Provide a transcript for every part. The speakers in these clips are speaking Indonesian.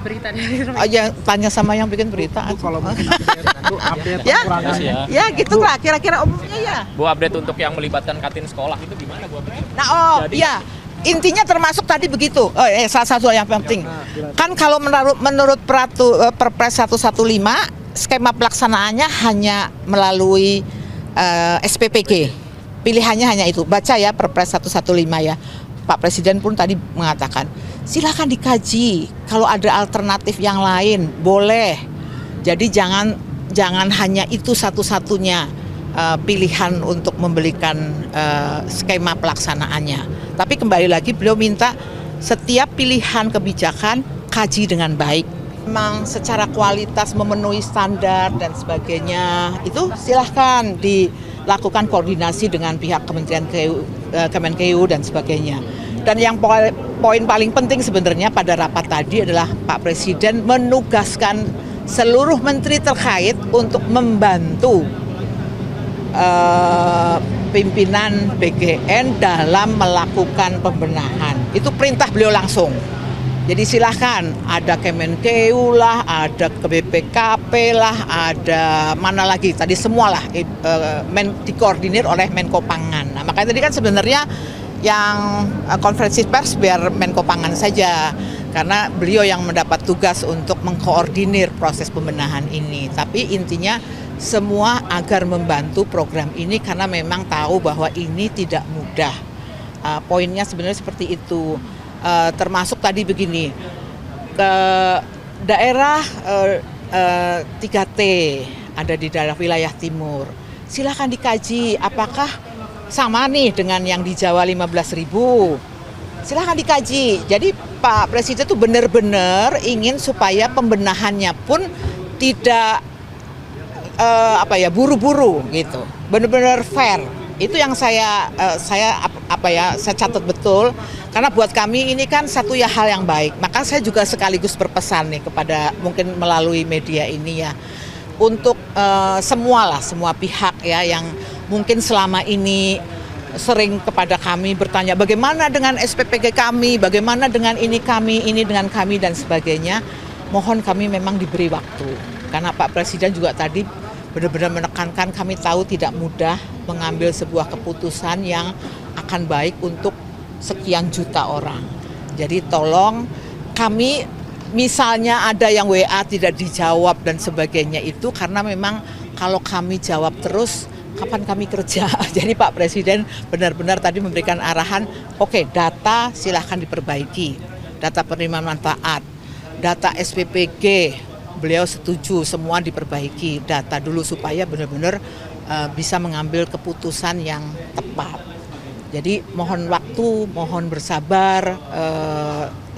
berita dari Ya tanya sama yang bikin berita. Bu, kalau mungkin update Ya, pengurangan ya gitu lah kira-kira umumnya ya. Bu, update untuk yang melibatkan kantin sekolah itu gimana Bu? Nah, ya intinya termasuk tadi begitu. Salah satu yang penting. Kan kalau menurut Perpres 115 skema pelaksanaannya hanya melalui SPPG. Pilihannya hanya itu. Baca ya Perpres 115 ya. Pak Presiden pun tadi mengatakan, silakan dikaji. Kalau ada alternatif yang lain, boleh. Jadi jangan hanya itu satu-satunya pilihan untuk memberikan skema pelaksanaannya. Tapi kembali lagi beliau minta setiap pilihan kebijakan kaji dengan baik. Memang secara kualitas memenuhi standar dan sebagainya, itu silahkan dilakukan koordinasi dengan pihak Kemenkeu dan sebagainya. Dan yang poin paling penting sebenarnya pada rapat tadi adalah Pak Presiden menugaskan seluruh menteri terkait untuk membantu pimpinan BGN dalam melakukan pembenahan. Itu perintah beliau langsung. Jadi silahkan, ada Kemenkeu lah, ada BPKP lah, ada mana lagi, tadi semualah dikoordinir oleh Menko Pangan. Nah, makanya tadi kan sebenarnya yang konferensi pers biar Menko Pangan saja, karena beliau yang mendapat tugas untuk mengkoordinir proses pembenahan ini. Tapi intinya semua agar membantu program ini karena memang tahu bahwa ini tidak mudah. Poinnya sebenarnya seperti itu. Termasuk tadi begini, ke daerah 3T ada di daerah wilayah timur. Silakan dikaji apakah sama nih dengan yang di Jawa 15.000. Silakan dikaji. Jadi Pak Presiden itu benar-benar ingin supaya pembenahannya pun tidak buru-buru gitu. Benar-benar fair. Itu yang saya catat betul, karena buat kami ini kan satu hal yang baik. Maka saya juga sekaligus berpesan nih kepada mungkin melalui media ini ya, untuk semua pihak ya yang mungkin selama ini sering kepada kami bertanya bagaimana dengan SPPG kami, bagaimana dengan ini dengan kami dan sebagainya. Mohon kami memang diberi waktu, karena Pak Presiden juga tadi benar-benar menekankan kami tahu tidak mudah mengambil sebuah keputusan yang akan baik untuk sekian juta orang. Jadi tolong kami, misalnya ada yang WA tidak dijawab dan sebagainya itu karena memang kalau kami jawab terus kapan kami kerja. Jadi Pak Presiden benar-benar tadi memberikan arahan, oke, data silahkan diperbaiki, data penerimaan manfaat, data SPPG, beliau setuju semua diperbaiki data dulu supaya benar-benar bisa mengambil keputusan yang tepat. Jadi mohon waktu, mohon bersabar,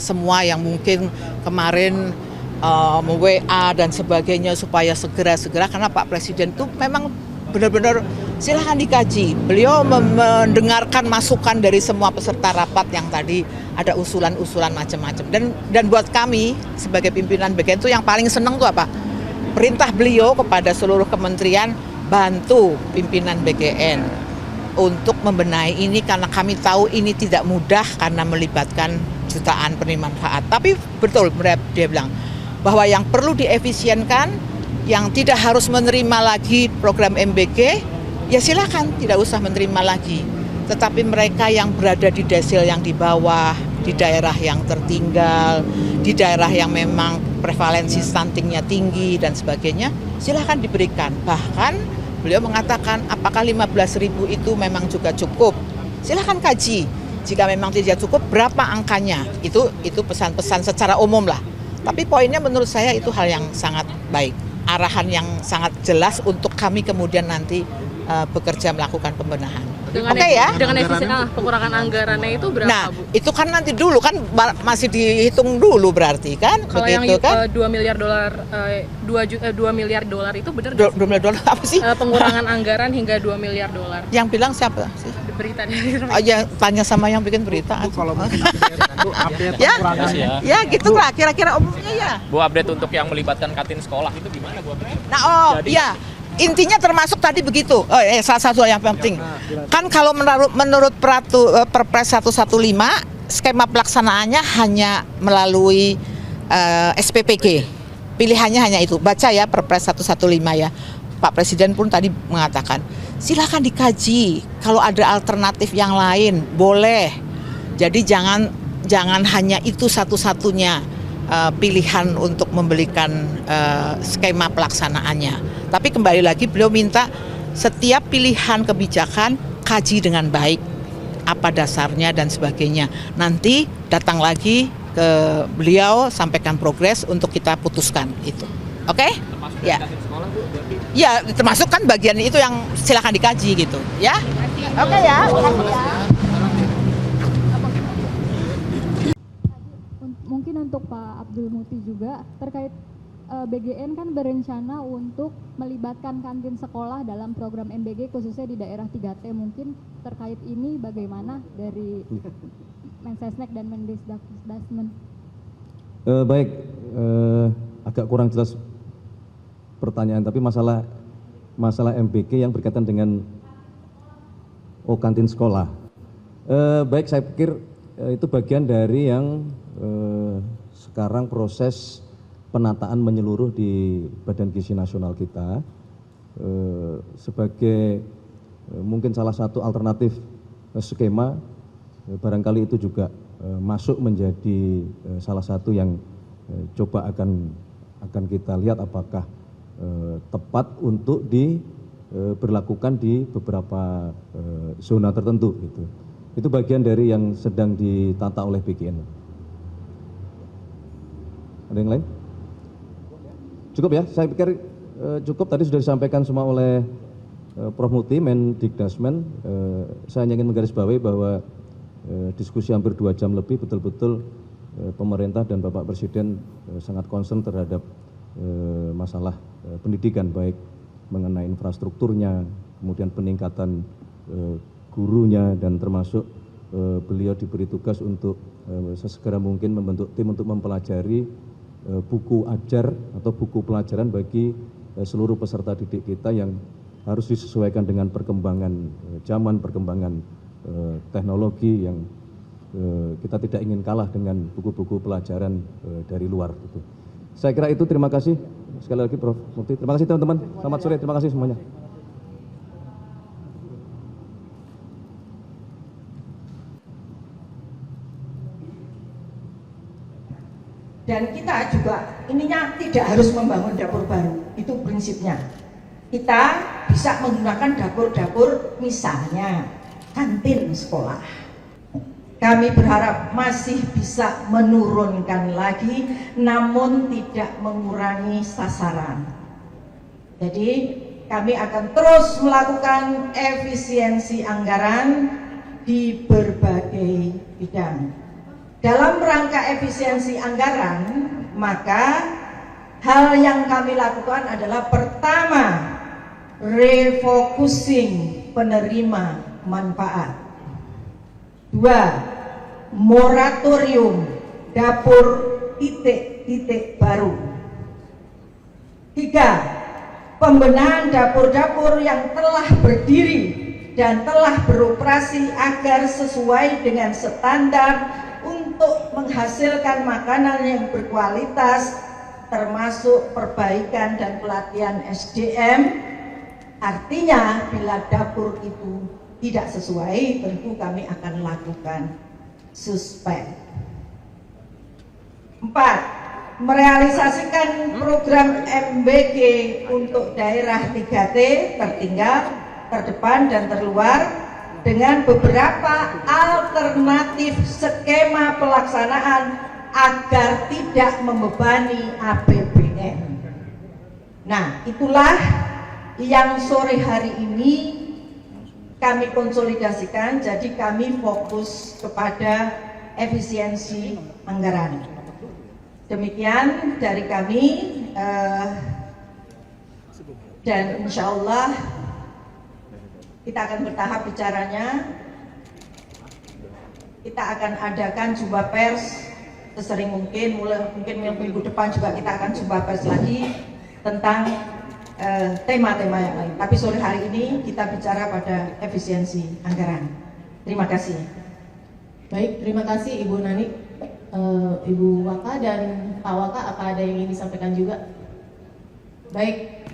semua yang mungkin kemarin WA dan sebagainya supaya segera karena Pak Presiden itu memang benar-benar silahkan dikaji. Beliau mendengarkan masukan dari semua peserta rapat yang tadi ada usulan-usulan macam-macam. Dan buat kami sebagai pimpinan BGN itu yang paling senang tuh apa? Perintah beliau kepada seluruh kementerian bantu pimpinan BGN untuk membenahi ini karena kami tahu ini tidak mudah karena melibatkan jutaan penerima manfaat. Tapi betul dia bilang bahwa yang perlu diefisienkan, yang tidak harus menerima lagi program MBG, ya silakan tidak usah menerima lagi. Tetapi mereka yang berada di desil yang di bawah, di daerah yang tertinggal, di daerah yang memang prevalensi stuntingnya tinggi dan sebagainya, silakan diberikan. Bahkan beliau mengatakan apakah 15.000 itu memang juga cukup? Silakan kaji. Jika memang tidak cukup, berapa angkanya? Itu pesan-pesan secara umum lah. Tapi poinnya menurut saya itu hal yang sangat baik. Arahan yang sangat jelas untuk kami kemudian nanti bekerja melakukan pembenahan. Oke ya? Dengan efisien pengurangan anggarannya itu berapa, nah, Bu? itu kan nanti dulu kan masih dihitung dulu berarti kan? Kalau begitu yang kan? 2 miliar dolar itu benar 2 miliar dolar apa sih? pengurangan anggaran hingga 2 miliar dolar. Yang bilang siapa sih? Berita dari Ya tanya sama yang bikin berita. Bu, kalau mungkin update Ya, pengurangan ya gitulah kira-kira umumnya ya. Bu, update untuk yang melibatkan kantin sekolah itu gimana Bu? Nah, ya intinya termasuk tadi begitu. Salah satu yang penting. Kan kalau menurut Perpres 115 skema pelaksanaannya hanya melalui SPPG. Pilihannya hanya itu. Baca ya Perpres 115 ya. Pak Presiden pun tadi mengatakan, silakan dikaji. Kalau ada alternatif yang lain, boleh. Jadi jangan hanya itu satu-satunya pilihan untuk memberikan skema pelaksanaannya. Tapi kembali lagi beliau minta setiap pilihan kebijakan kaji dengan baik, apa dasarnya dan sebagainya. Nanti datang lagi ke beliau, sampaikan progres untuk kita putuskan itu. Oke? Ya. Ya, termasuk kan bagian itu yang silakan dikaji gitu, ya. Oke ya. Mungkin untuk Pak Abdul Muti juga terkait BGN kan berencana untuk melibatkan kantin sekolah dalam program MBG khususnya di daerah 3T. Mungkin terkait ini bagaimana dari Mensesnek dan Mendesdasmen? Baik, agak kurang jelas pertanyaan, tapi masalah MBG yang berkaitan dengan kantin sekolah. Baik, saya pikir itu bagian dari yang sekarang proses penataan menyeluruh di Badan Gizi Nasional kita sebagai mungkin salah satu alternatif skema, barangkali itu juga masuk menjadi salah satu yang coba akan kita lihat apakah tepat untuk diberlakukan di beberapa zona tertentu gitu. Itu bagian dari yang sedang ditata oleh BGN. Ada yang lain? Cukup ya, saya pikir cukup. Tadi sudah disampaikan semua oleh Prof. Muti, Mendikdasmen. Saya hanya ingin menggarisbawahi bahwa diskusi hampir 2 jam lebih, betul-betul pemerintah dan Bapak Presiden sangat concern terhadap masalah pendidikan, baik mengenai infrastrukturnya, kemudian peningkatan gurunya, dan termasuk beliau diberi tugas untuk sesegera mungkin membentuk tim untuk mempelajari buku ajar atau buku pelajaran bagi seluruh peserta didik kita yang harus disesuaikan dengan perkembangan zaman, perkembangan teknologi yang kita tidak ingin kalah dengan buku-buku pelajaran dari luar. Gitu. Saya kira itu, terima kasih sekali lagi Prof. Muti. Terima kasih teman-teman, selamat sore, terima kasih semuanya. Dan kita juga ininya tidak harus membangun dapur baru, itu prinsipnya. Kita bisa menggunakan dapur-dapur misalnya kantin sekolah. Kami berharap masih bisa menurunkan lagi, namun tidak mengurangi sasaran. Jadi kami akan terus melakukan efisiensi anggaran di berbagai bidang. Dalam rangka efisiensi anggaran, maka hal yang kami lakukan adalah pertama, refocusing penerima manfaat. 2, moratorium dapur titik-titik baru. 3, pembenahan dapur-dapur yang telah berdiri dan telah beroperasi agar sesuai dengan standar untuk menghasilkan makanan yang berkualitas, termasuk perbaikan dan pelatihan SDM. Artinya bila dapur itu tidak sesuai, tentu kami akan lakukan suspend. 4, merealisasikan program MBG untuk daerah 3T tertinggal, terdepan dan terluar dengan beberapa alternatif skema pelaksanaan agar tidak membebani APBN. Nah, itulah yang sore hari ini kami konsolidasikan, jadi kami fokus kepada efisiensi anggaran. Demikian dari kami, dan insya Allah kita akan bertahap bicaranya. Kita akan adakan jumpa pers sesering mungkin, mungkin minggu depan juga kita akan jumpa pers lagi tentang tema-tema yang lain. Tapi sore hari ini kita bicara pada efisiensi anggaran. Terima kasih. Baik, terima kasih Ibu Nani, Ibu Waka dan Pak Waka, apa ada yang ingin disampaikan juga? Baik,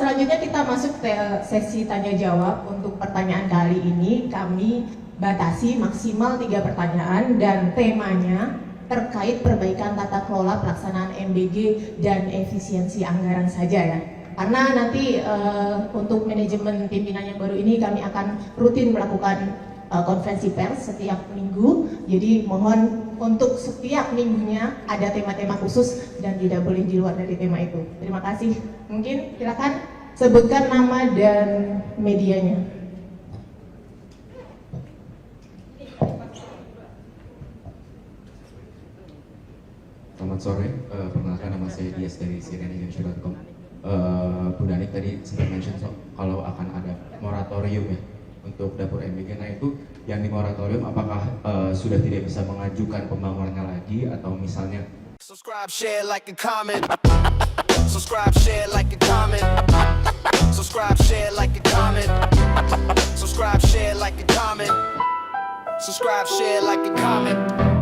selanjutnya kita masuk ke sesi tanya jawab. Untuk pertanyaan kali ini kami batasi maksimal 3 pertanyaan dan temanya terkait perbaikan tata kelola pelaksanaan MBG dan efisiensi anggaran saja ya. Karena nanti untuk manajemen pimpinan yang baru ini kami akan rutin melakukan konferensi pers setiap minggu. Jadi mohon untuk setiap minggunya ada tema-tema khusus dan tidak boleh di luar dari tema itu. Terima kasih. Mungkin silakan sebutkan nama dan medianya. Selamat sore, perkenalkan nama saya Dias dari cnnindonesia.com. Bu Danik tadi sempat mention kalau akan ada moratorium ya untuk dapur MBG. Nah itu yang di moratorium apakah sudah tidak bisa mengajukan pembangunannya lagi atau misalnya Subscribe, share, like, and comment. Subscribe, share, like, and comment. Subscribe, share, like, and comment. Subscribe, share, like, and comment. Subscribe, share, like, and comment.